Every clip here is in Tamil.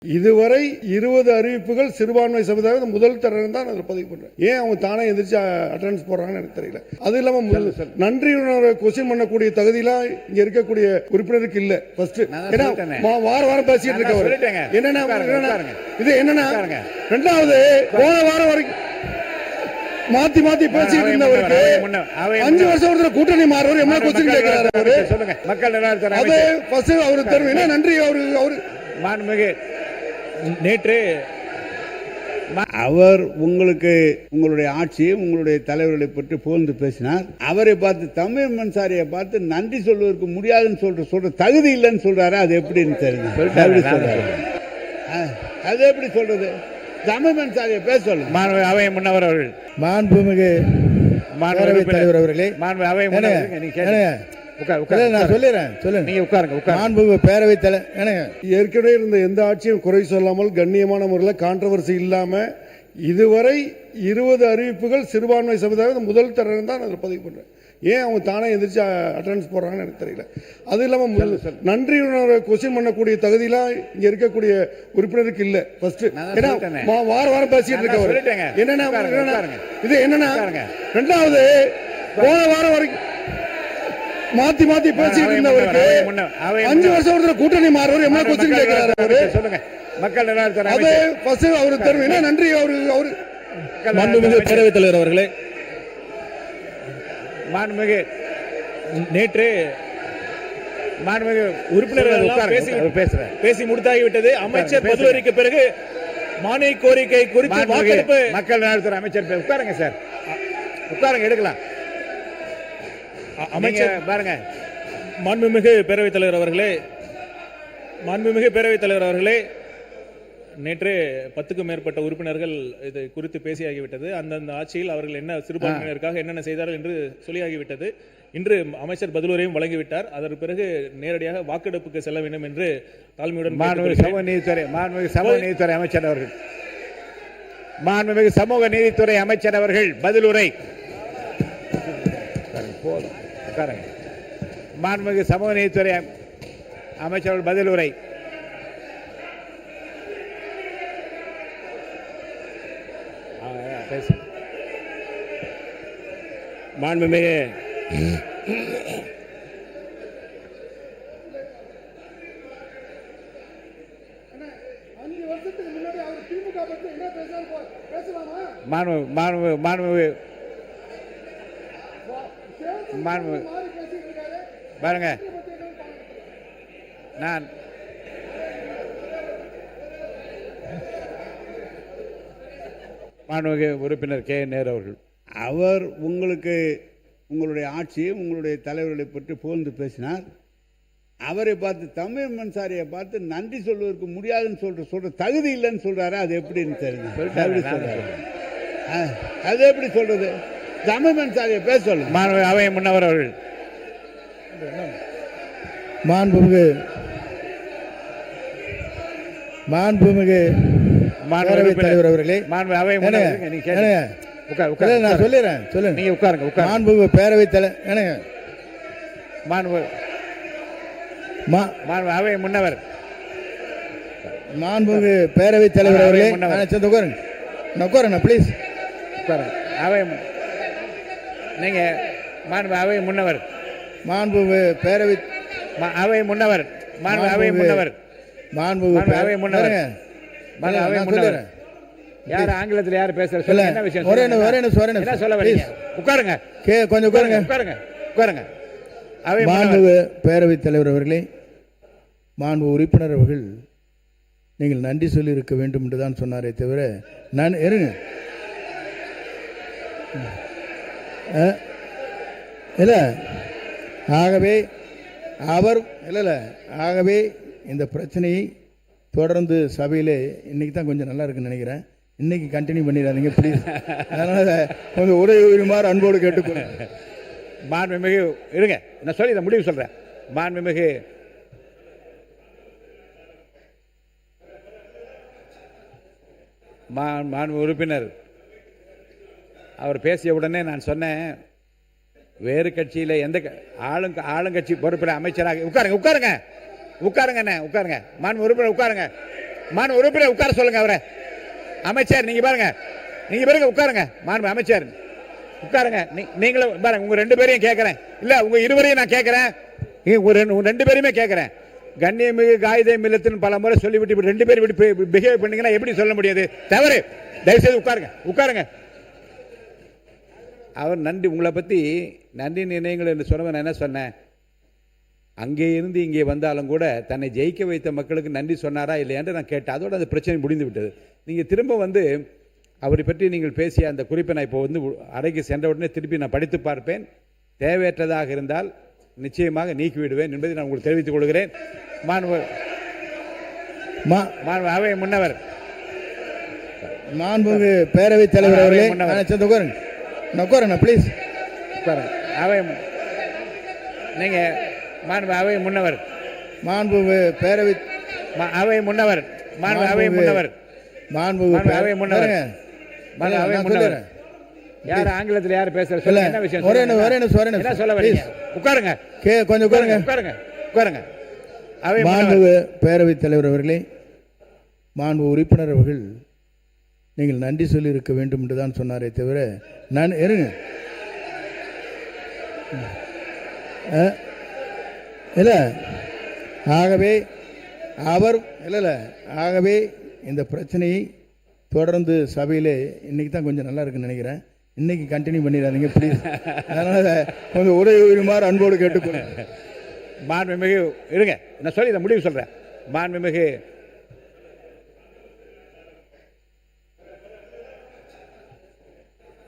இதுவரை 20 அறிவிப்புகள் சிறுபான்மை சமுதாயம் முதல் தரம் தான் அதில் பதிவு பண்றேன். ஏன் அவங்க தானே எந்திரிச்சு அட்டெண்டன்ஸ் போடுறாங்கன்னு எனக்கு தெரியல. அது இல்லாம நன்றி கொஸ்டின் பண்ணக்கூடிய தகுதியெல்லாம் இங்க இருக்கக்கூடிய உறுப்பினருக்கு இல்ல. ஃபர்ஸ்ட் வார வாரம் பேசிட்டு இருக்கவர் என்னன்னா இது என்னன்னா, ரெண்டாவது போன வாரம் வரைக்கும் மாத்தி மாத்தி பேசிட்டு இருந்தவருக்கு 5 வருஷம் ஒருத்தர் கூட்டணி மாறுவர் என்ன கொஸ்டின் கேட்கிறாரு அவரு. சொல்லுங்க மக்கள் அது ஃபர்ஸ்ட் அவரு தரும் என்ன நன்றி அவரு மாண்புமிகு நேற்று அவர் உங்களுடைய ஆட்சியை உங்களுடைய தலைவர்களை பற்றி புகழ்ந்து பேசினார். அவரை பார்த்து தமிழ் மன்சாரியை பார்த்து நன்றி சொல்வதற்கு முடியாதுன்னு சொல்ற தகுதி இல்லைன்னு சொல்றாரு. அது எப்படின்னு தெரியுது. அது எப்படி சொல்றது? தமிழ் மன்சாரியை பேச சொல்லுங்க. அவை முன்னவர் அவர்கள் மாண்புமிகு தலைவர் அவர்களே, அவை நான் சொல்லிடுறேன், சொல்லுங்க. நீங்க உட்காருங்க. மாண்புமிகு பேரவைத் தலைவர் ஏற்கனவே இருந்த எந்த ஆட்சியும் குறை சொல்லாமல் கண்ணியமான முறையில் கான்ட்ரவர்சி இல்லாம இதுவரை 20 அறிவிப்புகள் சிறுபான்மை சமுதாயம் முதல் தரம் தான் அதில் பதிவு பண்றேன். ஏன் அவங்க தானே எந்திரிச்சு அட்டெண்டன்ஸ் போடுறாங்கன்னு எனக்கு தெரியல. அது இல்லாம நன்றி கொஸ்டின் பண்ணக்கூடிய தகுதியெல்லாம் இங்க இருக்கக்கூடிய உறுப்பினருக்கு இல்ல. ஃபர்ஸ்ட் வார வாரம் பேசிட்டு இருக்கவர் என்னன்னா இது என்னன்னா, ரெண்டாவது போன வாரம் வரைக்கும் மாத்தி மாத்தி பேசிட்டு இருந்தவருக்கு 5 வருஷம் ஒருத்தர் கூட்டணி மாறுவர் என்ன கொஸ்டின் கேட்கிறாரு அவரு. சொல்லுங்க மக்கள் அது ஃபர்ஸ்ட் அவரு தரும் என்ன நன்றி அவரு. மாண்புமிகு பேரவைத் தலைவர் அவர்களே, மாண்புமிகு நேற்று மாண்புமிகு உறுப்பினர்கள் பேசி முடித்தாகிவிட்டது. அமைச்சர் பதிலுரைக்கு பிறகு மானிய கோரிக்கை குறித்து வாக்கெடுப்பு. மக்கள் நலத்துறை அமைச்சர் உட்காருங்க சார், உட்காருங்க, எடுக்கலாம். அமைச்சர் பாருங்க. மாண்புமிகு பேரவைத் தலைவர் அவர்களே, நேற்று 10க்கும் மேற்பட்ட உறுப்பினர்கள் இது குறித்து பேசியாகிவிட்டது. அந்தந்த ஆட்சியில் அவர்கள் என்ன சிறுபான்மையினருக்காக என்னென்ன செய்தார்கள் என்று சொல்லியாகிவிட்டது. இன்று அமைச்சர் பதிலுரையும் வழங்கிவிட்டார். அதற்கு பிறகு நேரடியாக வாக்கெடுப்புக்கு செல்ல வேண்டும் என்று தாழ்மையுடன் மாண்புமிகு சமூக நீதித்துறை அமைச்சர் அவர்கள் பதிலுரை. மாண்புமிகு சமூக நீதித்துறை அமைச்சர்கள் பதிலுரை. மாண்புமிகு பாருங்க, நான் மாண்புமிகு உறுப்பினர் கே. நேரு அவர்கள் அவர் உங்களுடைய ஆட்சியை உங்களுடைய தலைவர்களை பற்றி புகழ்ந்து பேசினார். அவரை பார்த்து தமிழ் மன்சாரியை பார்த்து நன்றி சொல்வதற்கு முடியாதுன்னு சொல்ற தகுதி இல்லைன்னு சொல்றாரு. அது எப்படின்னு தெரியுது. அது எப்படி சொல்றது? தமிழ் மன்சாரியை பேச சொல்லுங்க. அவை முன்னவர் அவர்கள் மாண்புமிகு பேரவைத் தலைவர் அவர்களே, அவை நான் சொல்லிடுறேன், சொல்லுங்க. நீங்க உட்காருங்க. மாண்புமிகு பேரவைத் தலைவர் அவை முன்னவர் மாண்புமிகு பேரவைத் தலைவர் அவர்களே, உட்காருங்க ப்ளீஸ். அவை நீங்க அவை முன்னவர் மாண்புமிகு பேரவை அவை முன்னவர் அவை முன்னவர் அவை முன்னவர் யார் ஆங்கிலத்தில் யார் பேசுற சொல்லுங்க. என்ன விஷயம் என்ன சொல்ல வரீங்க? உட்காருங்க, கொஞ்சம் உட்காருங்க. அவை மாண்புமிகு பேரவைத் தலைவர் அவர்களே, மாண்பு உறுப்பினர் அவர்கள் நீங்கள் நன்றி சொல்லி இருக்க வேண்டும் என்று தான் சொன்னாரே தவிர நான் இருங்க இல்லை. ஆகவே இந்த பிரச்சனையை தொடர்ந்து சபையிலே இன்னைக்கு தான் கொஞ்சம் நல்லா இருக்குன்னு நினைக்கிறேன். இன்னைக்கு கண்டினியூ பண்ணிடாதீங்க ப்ளீஸ். அதனால் கொஞ்சம் உதவிமாறு அன்போடு கேட்டுக்கொள்ளுங்க. மாண்புமிகு இருங்க, நான் சொல்லி இதை முடிவு சொல்கிறேன். மாண்புமிகு உறுப்பினர் அவர் பேசிய உடனே நான் சொன்னேன், வேறு கட்சியில் எந்த ஆளுங்கட்சி பொறுப்பில் அமைச்சராக உட்காருங்க. மாண்பு உறுப்பினர் உட்காருங்க. மாண்பு உறுப்பினர் உட்கார சொல்லுங்க அவரை. அமைச்சர் நீங்க பாருங்க, நீங்க பாருங்க உட்காருங்க. மாண்பு அமைச்சர் உட்காருங்க. நீங்களும் பாருங்க, உங்க ரெண்டு பேரையும் கேட்கிறேன். இல்ல உங்க இருவரையும் நான் கேட்கிறேன், உங்க ரெண்டு பேருமே கேட்கிறேன். கண்ணியமிகு காயிதே மில்லத்தின் பல முறை சொல்லிவிட்டு இப்படி ரெண்டு பேரும் இப்படி பிஹேவ் பண்ணீங்கன்னா எப்படி சொல்ல முடியாது? தவறு. தயவுசெய்து உட்காருங்க, உட்காருங்க. அவர் நன்றி, உங்களை பற்றி நன்றி நினைவுகள் என்று சொன்னவன் நான் என்ன சொன்னேன்? அங்கே இருந்து இங்கே வந்தாலும் கூட தன்னை ஜெயிக்க வைத்த மக்களுக்கு நன்றி சொன்னாரா இல்லையான்னு நான் கேட்டேன். அதோடு அந்த பிரச்சனை முடிந்து விட்டது. நீங்கள் திரும்ப வந்து அவரை பற்றி நீங்கள் பேசிய அந்த குறிப்பை நான் இப்போ வந்து அறைக்கு சென்ற உடனே திருப்பி நான் படித்து பார்ப்பேன். தேவையற்றதாக இருந்தால் நிச்சயமாக நீக்கிவிடுவேன் என்பதை நான் உங்களுக்கு தெரிவித்துக் கொள்கிறேன். அவை முன்னவர், மாண்புமிகு பேரவைத் தலைவர் அவர்களே, உட்காருங்க ப்ளீஸ். அவை நீங்க மாண்பு அவை முன்னவர், மாண்புமிகு பேரவை அவை முன்னவர், மாண்பு அவை முன்னவர், மாண்புமிகு அவை முன்னவர், அவை முன்னவர். யார் ஆங்கிலத்தில் யார் பேசுறது? சொல்லுங்க, என்ன விஷயம்? என்ன சொல்ல வரீங்க? உட்காருங்க, கொஞ்சம் உட்காருங்க, உட்காருங்க, உட்காருங்க. அவை மாண்புமிகு பேரவைத் தலைவர் அவர்களே, மாண்பு உறுப்பினர் அவர்கள் நீங்கள் நன்றி சொல்லி இருக்க வேண்டும் என்று தான் சொன்னாரே தவிர நான் இருங்க இல்லை. ஆகவே அவர் இல்லை ஆகவே இந்த பிரச்சனையை தொடர்ந்து சபையிலே இன்னைக்கு தான் கொஞ்சம் நல்லா இருக்குன்னு நினைக்கிறேன். இன்னைக்கு கண்டினியூ பண்ணிடாதீங்க ப்ளீஸ். அதனால் கொஞ்சம் உதவிமாறு அன்போடு கேட்டுக்கொள்ளுங்க. மாண்புமிகு இருங்க, நான் சொல்லி இதை முடிவு சொல்கிறேன். மாண்புமிகு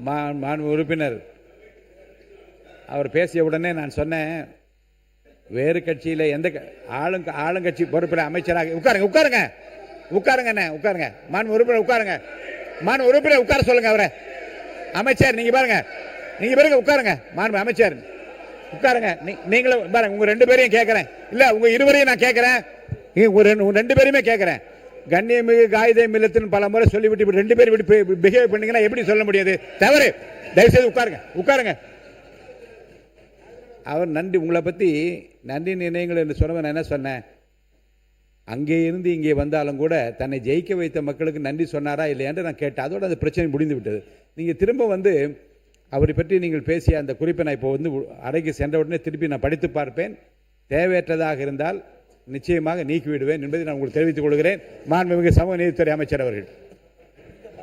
மாண்பு உறுப்பினர் அவர் பேசிய உடனே நான் சொன்னேன், வேறு கட்சியில் எந்த ஆளுங்கட்சி பொறுப்பில் அமைச்சராக உட்காருங்க, உட்காருங்க, உட்காருங்க, உட்காருங்க. மாண்பு உறுப்பினர் உட்காருங்க, மாண்பு உறுப்பினர் உட்கார சொல்லுங்க அவரை. அமைச்சர் நீங்க பாருங்க, நீங்க பாருங்க உட்காருங்க. மாண்பு அமைச்சர் உட்காருங்க. நீங்களும் பாருங்க, உங்க ரெண்டு பேரையும் கேட்கிறேன். இல்ல உங்க இருவரையும் நான் கேட்கிறேன், உங்க ரெண்டு பேருமே கேட்கிறேன். கண்ணியமிகு காயிதே மில்லத்தின் பல முறை சொல்லிவிட்டு இப்படி ரெண்டு பேரும் இப்படி பிஹேவ் பண்ணீங்கன்னா எப்படி சொல்ல முடியாது? தவறு. தயவுசெய்து உட்காருங்க, உட்காருங்க. அவர் நன்றி, உங்களை பற்றி நன்றி நினைவுகள் என்று சொன்னவன் நான் என்ன சொன்னேன்? அங்கே இருந்து இங்கே வந்தாலும் கூட தன்னை ஜெயிக்க வைத்த மக்களுக்கு நன்றி சொன்னாரா இல்லையான்னு நான் கேட்டேன். அதோடு அந்த பிரச்சனை முடிந்து விட்டது. நீங்கள் திரும்ப வந்து அவரை பற்றி நீங்கள் பேசிய அந்த குறிப்பை நான் இப்போ வந்து அறைக்கு சென்ற உடனே திருப்பி நான் படித்து பார்ப்பேன். தேவையற்றதாக இருந்தால் நிச்சயமாக நீக்கிவிடுவேன் என்பதை நான் உங்களுக்கு தெரிவித்துக் கொள்கிறேன். மாண்புமிகு சமூக நீதித்துறை அமைச்சர் அவர்கள்.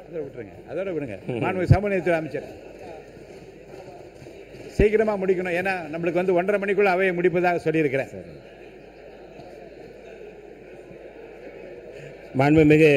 அதோட விட்டுருங்க, அதோட விடுங்க. மாண்புமிகு சமூக நீதித்துறை அமைச்சர் சீக்கிரமாக முடிக்கணும். ஏன்னா நம்மளுக்கு வந்து 1:30 மணிக்குள்ள அவையை முடிப்பதாக சொல்லியிருக்கிறேன். மாண்புமிகு